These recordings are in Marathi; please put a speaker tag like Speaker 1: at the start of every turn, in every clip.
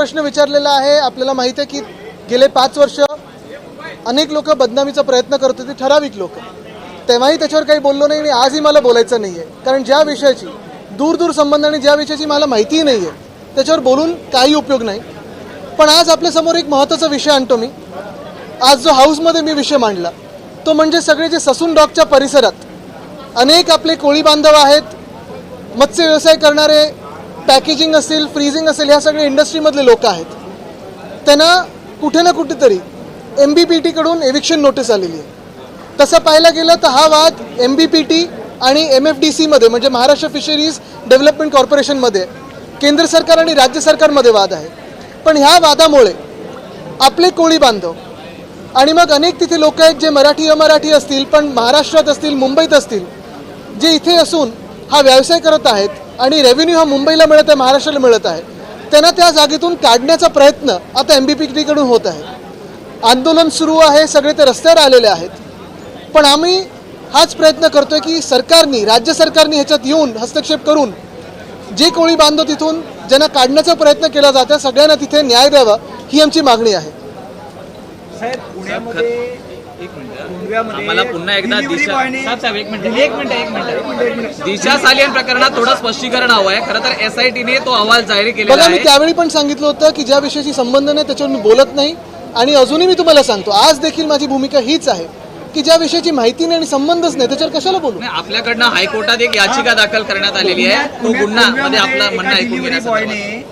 Speaker 1: प्रश्न विचारलेला आहे। आपल्याला माहिती आहे की गेले 5 वर्ष अनेक लोक बदनामीचा प्रयत्न करत होते, ठराविक लोक। तेव्हाही त्याच्यावर काही बोललो नाही आणि आजही मला बोलायचं नाहीये, कारण ज्या विषयाची दूर संबंध आणि ज्या विषयाची मला माहिती नाहीये त्याच्यावर बोलून काही उपयोग नाही। पण आज आपल्या समोर एक महत्त्वाचा विषय आणतो मी। आज जो हाऊसमध्ये मी विषय मांडला तो म्हणजे सगळे जे ससून डॉकच्या परिसरात अनेक आपले कोळी बांधव आहेत, मत्स्य व्यवसाय करणारे, पॅकेजिंग असेल, फ्रीजिंग असेल, ह्या सगळे इंडस्ट्रीमधले लोक आहेत। त्यांना कुठे ना कुठेतरी MBPT कडून एविक्शन नोटीस आलेली आहे। तसं पाहायला गेलं तर हा वाद MBPT आणि MFDC मध्ये म्हणजे महाराष्ट्र फिशरीज डेव्हलपमेंट कॉर्पोरेशनमध्ये केंद्र सरकार आणि राज्य सरकारमध्ये वाद आहे। पण ह्या वादामुळे आपले कोळी बांधव आणि मग अनेक तिथे लोक आहेत जे मराठी अमराठी असतील पण महाराष्ट्रात असतील, मुंबईत असतील, जे इथे असून हा व्यवसाय करत आहेत आणि रेव्हेन्यू हा मुंबईला मिळत आहे, महाराष्ट्राला मिळत आहे, त्यांना त्या जागेतून काढण्याचा प्रयत्न आता MBPT कडून होत आहे। आंदोलन सुरू आहे, सगळे ते रस्त्यावर आलेले आहेत। पण आम्ही हाच प्रयत्न करतोय की सरकारने, राज्य सरकारने ह्याच्यात येऊन हस्तक्षेप करून जे कोळी बांधव तिथून ज्यांना काढण्याचा प्रयत्न केला जातो सगळ्यांना तिथे न्याय द्यावा, ही आमची मागणी आहे।
Speaker 2: साहेब, पुण्यामध्ये
Speaker 3: आम्हाला पुन्हा एकदा दिशा सालियन प्रकरणात थोडं स्पष्टीकरण हवं आहे। खरं तर SITने तो अहवाल जाहीर केलेला
Speaker 1: बघा,
Speaker 3: आहे।
Speaker 1: मी त्यावेळी पण सांगितलं होतं की ज्या विषयाशी संबंध नाही त्याच्यावर मी बोलत नाही आणि अजूनही मी तुम्हाला सांगतो, आज देखील माझी भूमिका हीच आहे की ज्या विषयाची माहिती नाही आणि संबंधच नाही त्याच्यावर कशाला बोलू।
Speaker 3: आपल्याकडनं हायकोर्टात एक याचिका दाखल करण्यात आलेली आहे, तो गुन्हा मध्ये आपलं म्हणणं ऐकून घेण्यासाठी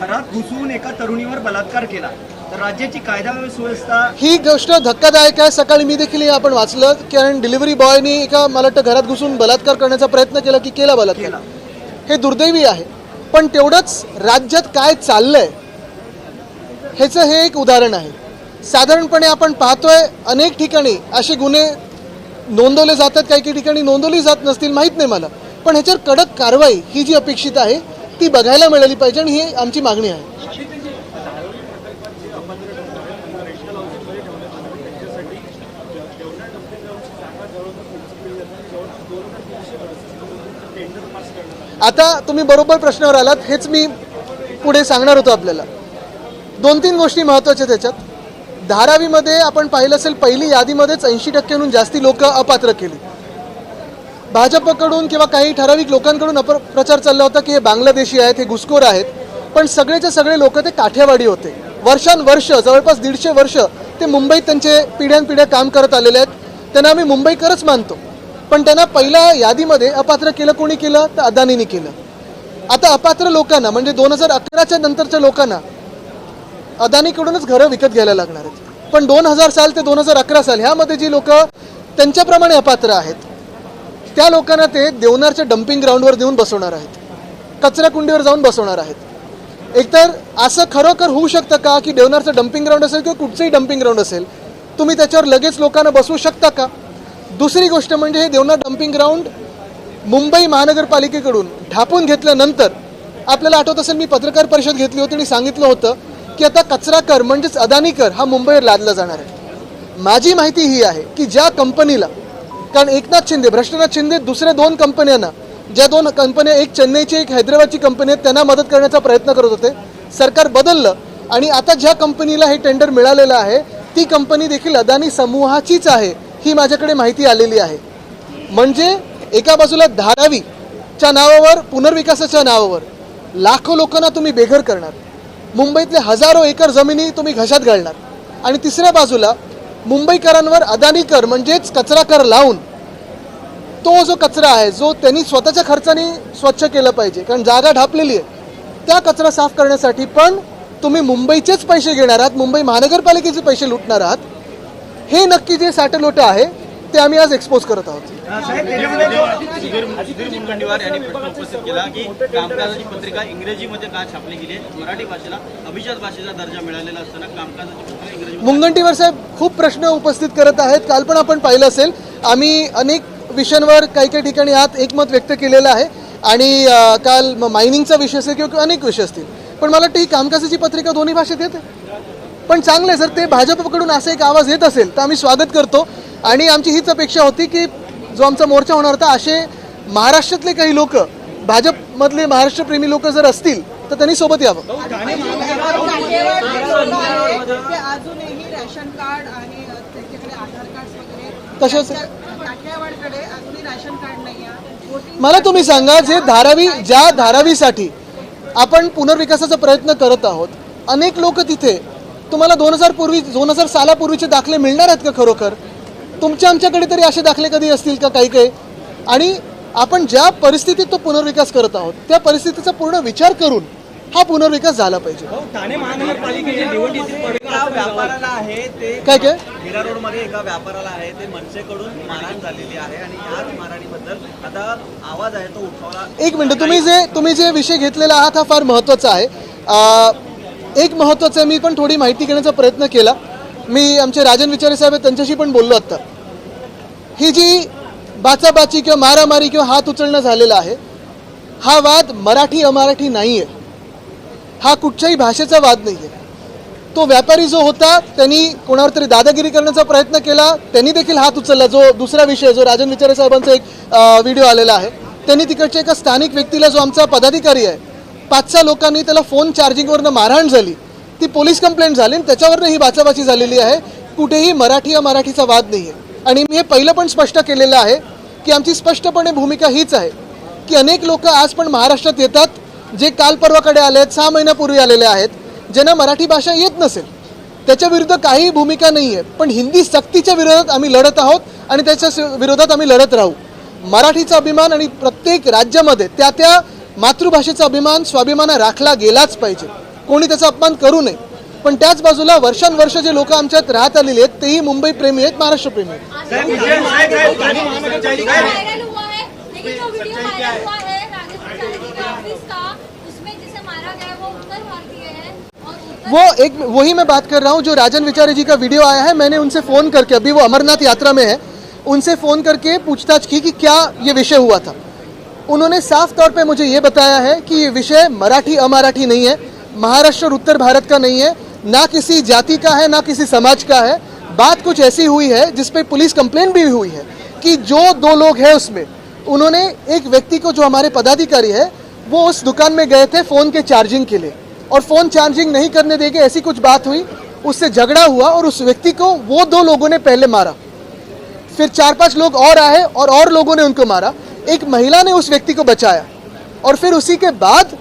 Speaker 2: घरात घुसून एका तरुणीवर बलात्कार केला तर राज्याची कायदा सुव्यवस्था,
Speaker 1: ही गोष्ट धक्कादायक आहे। सकाळी मी देखील आपण वाचलं कारण डिलिव्हरी बॉयने एका मला वाटतं घरात घुसून बलात्कार करण्याचा प्रयत्न केला की केला बलात्कार, हे दुर्दैवी आहे। पण तेवढंच राज्यात काय चाललंय ह्याचं हे एक उदाहरण आहे। साधारणपणे आपण पाहतोय अनेक ठिकाणी असे गुन्हे नोंदवले जातात, काही ठिकाणी नोंदवली जात नसतील, माहीत नाही मला, पण ह्याच्यावर कडक कारवाई ही जी अपेक्षित आहे ती बघायला मिळाली पाहिजे आणि ही आमची मागणी आहे। आता तुम्ही बरोबर प्रश्नावर आलात, हेच मी पुढे सांगणार होतो। आपल्याला 2-3 गोष्टी महत्त्वाच्या त्याच्यात। धारावीमध्ये आपण पाहिलं असेल पहिली यादीमध्येच 80%हून जास्ती लोक अपात्र केली। भाजपकडून किंवा काही ठराविक लोकांकडून प्रचार चालला होता की हे बांगलादेशी आहेत, हे घुसखोर आहेत, पण सगळेचे सगळे लोक ते काठेवाडी होते। वर्षानुवर्ष, जवळपास 150 वर्ष ते मुंबईत त्यांचे पिढ्यानपिढ्या काम करत आलेले आहेत। त्यांना आम्ही मुंबईकरच मानतो, पण त्यांना पहिल्या यादीमध्ये अपात्र केलं, कोणी केलं तर अदानीने केलं। आता अपात्र लोकांना म्हणजे 2011च्या नंतरच्या लोकांना अदानीकडूनच घरं विकत घ्यायला लागणार आहेत। पण 2000 साल ते 2011 साल ह्यामध्ये जी लोक त्यांच्याप्रमाणे अपात्र आहेत त्या लोकांना ते देवनारच्या डम्पिंग ग्राउंडवर देऊन बसवणार आहेत, कचरा कुंडीवर जाऊन बसवणार आहेत। एकतर असं खरोखर होऊ शकतं का की देवनारचं डम्पिंग ग्राउंड असेल किंवा कुठचंही डम्पिंग ग्राउंड असेल, तुम्ही त्याच्यावर लगेच लोकांना बसवू शकता का? दुसरी गोष्ट म्हणजे हे देवनार डम्पिंग ग्राउंड मुंबई महानगरपालिकेकडून ढापून घेतल्यानंतर आपल्याला आठवत असेल मी पत्रकार परिषद घेतली होती आणि सांगितलं होतं की आता कचरा कर म्हणजेच अदानी कर हा मुंबईवर लादला जाणार आहे। माझी माहिती ही आहे की ज्या कंपनीला, कारण एकनाथ शिंदे, भ्रष्टनाथ शिंदे दुसऱ्या 2 कंपन्यांना, ज्या 2 कंपन्या, एक चेन्नईची एक हैदराबादची कंपनी आहे, त्यांना मदत करण्याचा प्रयत्न करत होते। सरकार बदललं आणि आता ज्या कंपनीला हे टेंडर मिळालेलं आहे ती कंपनी देखील अदानी समूहाचीच आहे, ही माझ्याकडे माहिती आलेली आहे। म्हणजे एका बाजूला धारावीच्या नावावर, पुनर्विकासाच्या नावावर लाखो लोकांना तुम्ही बेघर करणार, मुंबईतले हजारो एकर जमिनी तुम्ही घशात घालणार, आणि तिसऱ्या बाजूला मुंबईकरांवर अदानी कर म्हणजेच कचरा कर लावून तो जो कचरा आहे जो त्यांनी स्वतःच्या खर्चाने स्वच्छ केलं पाहिजे, कारण जागा ढापलेली आहे, त्या कचरा साफ करण्यासाठी पण तुम्ही मुंबईचेच पैसे घेणार आहात, मुंबई महानगरपालिकेचे पैसे लुटणार आहात। हे नक्की जे साठलोट आहे ते आम्ही आज एक्सपोज करत आहोत।
Speaker 4: सुधीर मुनगंटीवार यांनी प्रश्न उपस्थित केला की कामकाजाची पत्रिका इंग्रजीमध्ये का छापली गेली, मराठी भाषेला अभिजात भाषेचा दर्जा मिळालेला असताना कामकाजाची पत्रिका इंग्रजी।
Speaker 1: मुनगंटीवार साहेब खूप प्रश्न उपस्थित करत आहेत। काल पण आपण पाहिलं असेल आम्ही अनेक विषयांवर काही ठिकाणी आत एकमत व्यक्त केलेलं आहे आणि काल मायनिंगचा विषय असेल किंवा अनेक विषय असतील, पण मला वाटतं ही कामकाजाची पत्रिका दोन्ही भाषेत येते। पण चांगलं आहे, जर ते भाजपकडून असा एक आवाज येत असेल तर आम्ही स्वागत करतो आणि आमची हीच अपेक्षा होती की जो आमचा मोर्चा होणार होता असे महाराष्ट्रातले काही लोक, भाजपमधले महाराष्ट्रप्रेमी लोक जर असतील तर तर त्यांनी सोबत यावं.
Speaker 5: अजूनही रेशन कार्ड आणि त्याच्याकडे आधार कार्ड वगैरे
Speaker 1: कशाचं?
Speaker 5: काठियावाडकडे अजूनही रेशन कार्ड नाही आहे.
Speaker 1: मला तुम्ही सांगा, ज्या धारावीसाठी आपण पुनर्विकासाचा प्रयत्न करत आहोत, अनेक लोक तिथे, तुम्हाला 2000 सालापूर्वीचे दाखले मिळणार आहेत का खरोखर? आमच्याकडे तरी असे दाखले कधी असतील का? काही आणि आपण ज्या परिस्थितीत तो पुनर्विकास करत आहोत त्या परिस्थितीचा पूर्ण विचार करून हा पुनर्विकास झाला पाहिजे.
Speaker 2: ठाणे महानगरपालिकेच्या निवडणुकीत एका व्यापाराला आहे ते
Speaker 1: काय
Speaker 2: हिरा रोडमध्ये एका व्यापाराला आहे ते मनसेकडून मारहाण झालेली आहे आणि याच मारहाणीबद्दल आता आवाज आहे तो उठवला.
Speaker 1: एक मिनिट, तुम्ही जे विषय घेतलेला आहात हा फार महत्त्वाचा आहे. एक महत्त्वाचं आहे, मी पण थोडी माहिती घेण्याचा प्रयत्न केला. मी आमचे राजन विचारे साहेब आहेत त्यांच्याशी पण बोललो आत्ता. ही जी बाचाबाची किंवा मारामारी किंवा हात उचलणं झालेला आहे, हा वाद मराठी अमराठी नाही आहे, हा कुठच्याही भाषेचा वाद नाही आहे. तो व्यापारी जो होता त्यांनी कोणावर तरी दादागिरी करण्याचा प्रयत्न केला, त्यांनी देखील हात उचलला. जो दुसरा विषय जो राजन विचारे साहेबांचा एक व्हिडिओ आलेला आहे, त्यांनी तिकडच्या एका स्थानिक व्यक्तीला, जो आमचा पदाधिकारी आहे, 5-6 लोकांनी त्याला फोन चार्जिंगवरनं मारहाण झाली, ती पोलीस कंप्लेंट झाली आणि त्याच्यावरनं ही बाचाबाची झालेली आहे. कुठेही मराठी अमराठीचा वाद नाही आहे. आणि मी हे पहिलं पण स्पष्ट केलेलं आहे की आमची स्पष्टपणे भूमिका हीच आहे की अनेक लोक आज पण महाराष्ट्रात येतात, जे काल परवाकडे आले आहेत, 6 महिन्यापूर्वी आलेले आहेत, ज्यांना मराठी भाषा येत नसेल, त्याच्या विरुद्ध काही भूमिका नाही आहे. पण हिंदी सक्तीच्या विरोधात आम्ही लढत आहोत आणि त्याच्या विरोधात आम्ही लढत राहू. मराठीचा अभिमान आणि प्रत्येक राज्यामध्ये त्या मातृभाषेचा अभिमान, स्वाभिमान राखला गेलाच पाहिजे. कोणी त्याचा अपमान करू नये. पण त्याच बाजूला वर्षानुवर्ष जे लोक आमच्यात राहत आलेले आहेत तेही मुंबई प्रेमी आहेत, महाराष्ट्र प्रेमी आहेत. वही मैं बात कर रहा हूँ जो राजन विचारे जी का वीडियो आया है. मैंने उनसे फ़ोन करके, अभी वो अमरनाथ यात्रा में है, उनसे फ़ोन करके पूछताछ की कि क्या ये विषय हुआ था. उन्होंने साफ तौर पे मुझे ये बताया है कि ये विषय मराठी अमराठी नहीं है, महाराष्ट्र और उत्तर भारत का नहीं है, ना किसी जाति का है, ना किसी समाज का है. बात कुछ ऐसी हुई है जिस पे पुलिस कंप्लेंट भी हुई है कि जो 2 लोग हैं उसमें, उन्होंने एक व्यक्ति को, जो हमारे पदाधिकारी है, वो उस दुकान में गए थे फ़ोन के चार्जिंग के लिए, और फ़ोन चार्जिंग नहीं करने देंगे ऐसी कुछ बात हुई, उससे झगड़ा हुआ और उस व्यक्ति को वो 2 लोगों ने पहले मारा. फिर 4-5 लोग और आए और लोगों ने उनको मारा. एक महिला ने उस व्यक्ति को बचाया और फिर उसी के बाद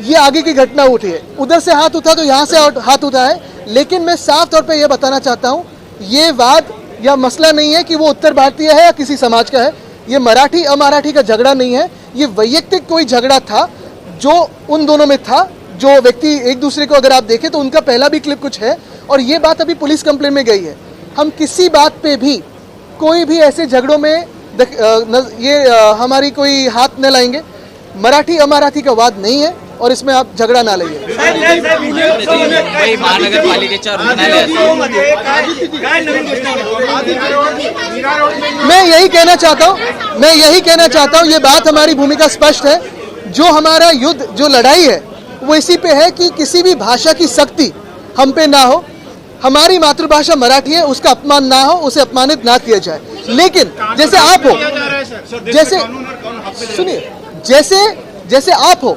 Speaker 1: ये आगे की घटना उठी है. उधर से हाथ उठा तो यहाँ से हाथ उठा है. लेकिन मैं साफ तौर पे ये बताना चाहता हूँ, ये वाद या मसला नहीं है कि वो उत्तर भारतीय है या किसी समाज का है. ये मराठी अमराठी का झगड़ा नहीं है, ये वैयक्तिक कोई झगड़ा था जो उन दोनों में था. जो व्यक्ति एक दूसरे को, अगर आप देखें तो उनका पहला भी क्लिप कुछ है, और ये बात अभी पुलिस कंप्लेंट में गई है. हम किसी बात पे भी, कोई भी ऐसे झगड़ों में हमारी कोई हाथ न लाएंगे. मराठी अमराठी का वाद नहीं है और इसमें आप झगड़ा ना लाइए.
Speaker 3: मुंबई महानगरपालिकेच्या रुग्णालयात
Speaker 1: मैं यही कहना चाहता हूँ, ये बात हमारी भूमिका स्पष्ट है. जो हमारा युद्ध, जो लड़ाई है, वो इसी पे है कि किसी भी भाषा की सख्ती हम पे ना हो. हमारी मातृभाषा मराठी है, उसका अपमान ना हो, उसे अपमानित ना किया जाए. लेकिन जैसे आप हो, जैसे आप हो,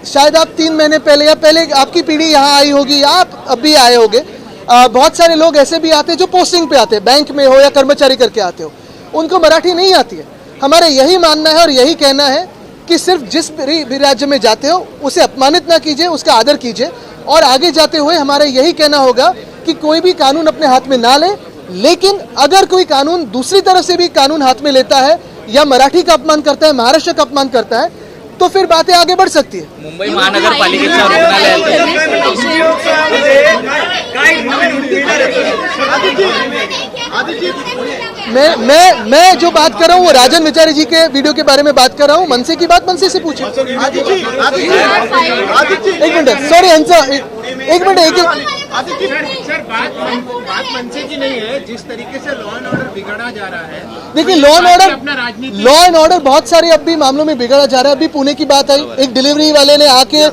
Speaker 1: शायद आप 3 महीने पहले या पहले आपकी पीढ़ी यहाँ आई होगी, आप अब भी आए होंगे. बहुत सारे लोग ऐसे भी आते हैं जो पोस्टिंग पे आते हैं, बैंक में हो या कर्मचारी करके आते हो, उनको मराठी नहीं आती है. हमारे यही मानना है और यही कहना है कि सिर्फ जिस भी राज्य में जाते हो उसे अपमानित ना कीजिए, उसका आदर कीजिए. और आगे जाते हुए हमारा यही कहना होगा कि कोई भी कानून अपने हाथ में ना ले, लेकिन अगर कोई कानून दूसरी तरफ से भी कानून हाथ में लेता है या मराठी का अपमान करता है, महाराष्ट्र का अपमान करता है, तो फिर बातें आगे बढ़ सकती है.
Speaker 3: मुंबई महानगरपालिकेच्या
Speaker 1: मैं जो बात कर रहा हूँ वो राजन विचारे जी के वीडियो के बारे में बात कर रहा हूँ. मनसे की बात मनसे से पूछे. एक मिनट, सॉरी, एक मिनट.
Speaker 6: सर, बात मनसे की नहीं है. जिस तरीके से लॉ एंड ऑर्डर बिगड़ा जा रहा है,
Speaker 1: देखिए, लॉ एंड ऑर्डर बहुत सारे अब भी मामलों में बिगड़ा जा रहा है. अभी पुणे की बात आई, एक डिलीवरी वाले ने आके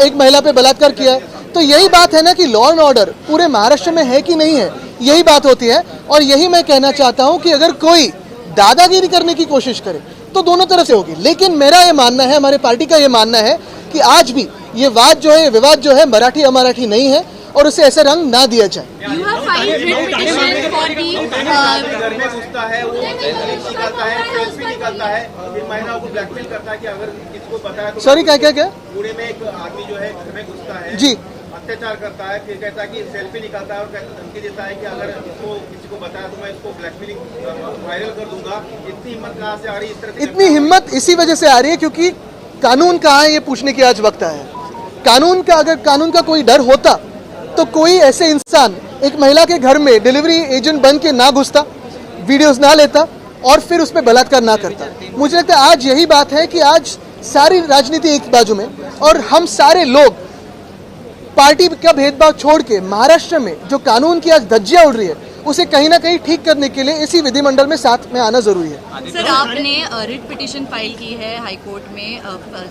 Speaker 1: एक महिला पे बलात्कार किया है. तो यही बात है ना कि लॉ एंड ऑर्डर पूरे महाराष्ट्र में है कि नहीं है, यही बात होती है. और यही मैं कहना चाहता हूं कि अगर कोई दादागिरी करने की कोशिश करे तो दोनों तरफ से होगी. लेकिन मेरा ये मानना है, हमारे पार्टी का ये मानना है कि आज भी ये वाद जो है, ये विवाद जो है मराठी अमराठी नहीं है और उसे ऐसा रंग ना दिया जाए।
Speaker 7: You have filed writ petition for the
Speaker 6: घर में घुसता है, वो सेल्फी निकालता है, सेल्फी निकालता है, फिर महिलाओं को ब्लैकमेल करता है कि अगर किसको बताया तो
Speaker 1: सॉरी क्या क्या क्या
Speaker 6: पुणे में एक आदमी जो है घर में घुसता है,
Speaker 1: जी
Speaker 6: अत्याचार करता है, फिर कहता है कि सेल्फी निकालता है और धमकी देता है कि अगर इसको किसी को बताया तो मैं इसको ब्लैकमेलिंग वायरल कर दूंगा। इतनी हिम्मत कहाँ से आ रही है इस तरह से?
Speaker 1: इतनी हिम्मत इसी वजह से आ रही है क्योंकि कानून कहाँ है ये पूछने की आज वक्त आया है। कानून का अगर कानून का कोई डर होता तो कोई ऐसे इंसान एक महिला के घर में डिलीवरी एजेंट बन के ना घुसता, वीडियोस ना लेता और फिर उस पर बलात्कार ना करता। मुझे लगता है आज यही बात है कि आज सारी राजनीति एक बाजू में और हम सारे लोग पार्टी का भेदभाव छोड़ के महाराष्ट्र में जो कानून की आज धज्जियां उड़ रही है उसे कहीं ना कहीं ठीक करने के लिए इसी विधिमंडल में साथ में आना जरूरी है।
Speaker 7: सर आपने रिट पिटीशन फाइल की है हाई कोर्ट में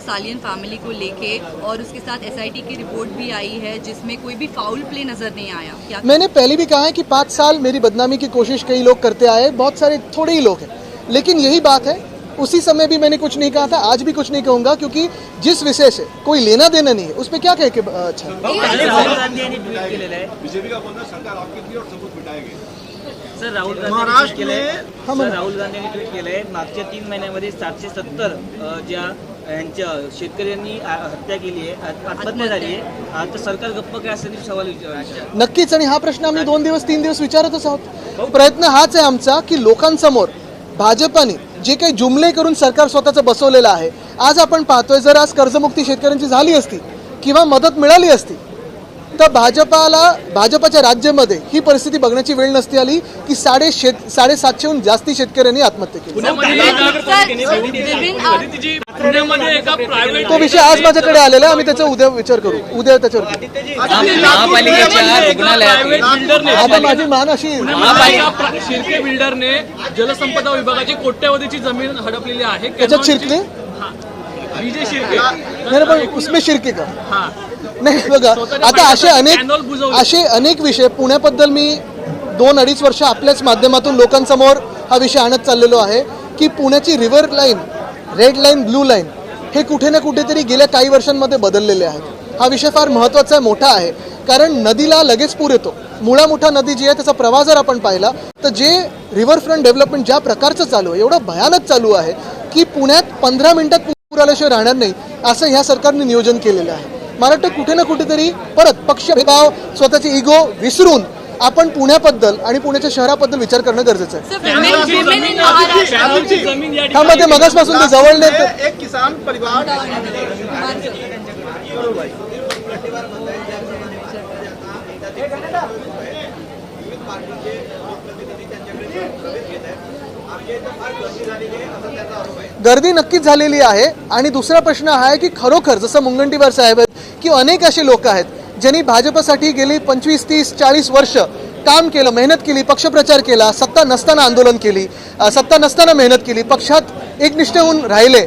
Speaker 7: सालियन फैमिली को लेके और उसके साथ एसआईटी की रिपोर्ट भी आई है जिसमें कोई भी फाउल प्ले नजर नहीं आया। क्या
Speaker 1: मैंने पहले भी कहा है कि 5 साल मेरी बदनामी की कोशिश कई लोग करते आए, बहुत सारे थोड़े ही लोग हैं, लेकिन यही बात है उसी समय भी मैंने कुछ नहीं कहा था, आज भी कुछ नहीं कहूंगा क्योंकि जिस विषय से कोई लेना देना नहीं है उस पर क्या कह के अच्छा।
Speaker 2: राहुल गांधी यांनी ट्विट केलेलं आहे
Speaker 6: बीजेपी का बोलना सरकार आपकी थी और सबूत मिटाएगी।
Speaker 2: सर राहुल गांधी
Speaker 6: महाराष्ट्र
Speaker 2: केलंय
Speaker 6: में-
Speaker 2: सर राहुल गांधी यांनी ट्विट केलंय मागच्या 3 महिन्यामध्ये 770 ज्या यांच्या शेतकऱ्यांनी हत्या केली आहे, आत्महत्या झाली आहे, तर सरकार गप्प काय असेल सवाल विचारायचा।
Speaker 1: नक्कीच आणि हा प्रश्न आम्ही 2 दिवस 3 दिवस विचारतच आहोत। प्रयत्न हाच आहे आमचा की लोकांसमोर भाजपाने जे काही जुमले करून सरकार स्वतःचं बसवलेलं आहे, आज आपण पाहतोय जर आज कर्जमुक्ती शेतकऱ्यांची झाली असती किंवा मदत मिळाली असती तर भाजपाच्या राज्यामध्ये ही परिस्थिती बघण्याची वेळ नसती आली की 750हून जास्ती शेतकऱ्यांनी आत्महत्या केली। तो विषय आज माझ्याकडे आलेला आहे, आम्ही त्याचा उद्या विचार करू, उद्या त्याच्यावर करू।
Speaker 3: महापालिकेच्या रुग्णालयात
Speaker 1: आता माझी मान अशी
Speaker 8: शिर्के बिल्डरने जलसंपदा विभागाची कोट्यावधीची जमीन हडपलेली आहे।
Speaker 1: त्याच्यात शिरकले
Speaker 8: विजय शिर्के
Speaker 1: नाही पण उसमें शिरके का
Speaker 8: हा
Speaker 1: नाही बघा आता असे अनेक विषय पुण्याबद्दल मी 2-2.5 वर्ष आपल्याच माध्यमातून लोकांसमोर हा विषय आणत चाललेलो आहे की पुण्याची river line, red line, blue line हे कुठे ना कुठेतरी गेल्या काही वर्षांमध्ये बदललेले आहेत। हा विषय फार महत्त्वाचा मोठा आहे कारण नदीला लगेच पूर येतो। मुळा मोठा नदी जी आहे त्याचा प्रवाह जर आपण पाहिला तर जे रिव्हरफ्रंट डेव्हलपमेंट ज्या प्रकारचं चालू आहे एवढं भयानक चालू आहे की पुण्यात 15 मिनिटात पूर आल्याशिवाय राहणार नाही असं ह्या सरकारने नियोजन केलेलं आहे। मला वाटतं कुठे ना कुठेतरी परत पक्षभेदभाव स्वतःची इगो विसरून आपण पुण्याबद्दल आणि पुण्याच्या शहराबद्दल विचार करणं गरजेचं आहे। थांबा ते मगासपासून ते जवळ नाही
Speaker 6: एक किसान परिवार
Speaker 1: गर्दी नक्कीच झालेली आहे आणि दुसरा प्रश्न हा आहे की खरोखर जसं मुनगंटीवार साहेब आहेत की अनेक असे लोक आहेत ज्यांनी भाजपसाठी गेली 25, 30, 40 वर्ष काम केलं, मेहनत केली, पक्षप्रचार केला, सत्ता नसताना आंदोलन केली, सत्ता नसताना मेहनत केली, पक्षात एकनिष्ठ होऊन राहिले,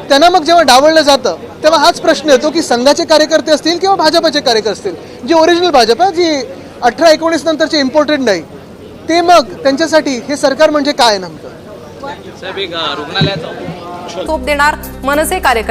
Speaker 1: त्यांना मग जेव्हा डावललं जातं तेव्हा हाच प्रश्न येतो की संघाचे कार्यकर्ते असतील किंवा भाजपचे कार्यकर्ते असतील जी ओरिजिनल भाजप आहे, जी 18-19 नंतरचे इम्पोर्टेड नाही, ते मग त्यांच्यासाठी हे सरकार म्हणजे काय नेमकं?
Speaker 3: साहेब एक रुग्णालयात
Speaker 9: तोप देणार मनसे कार्यकर्ते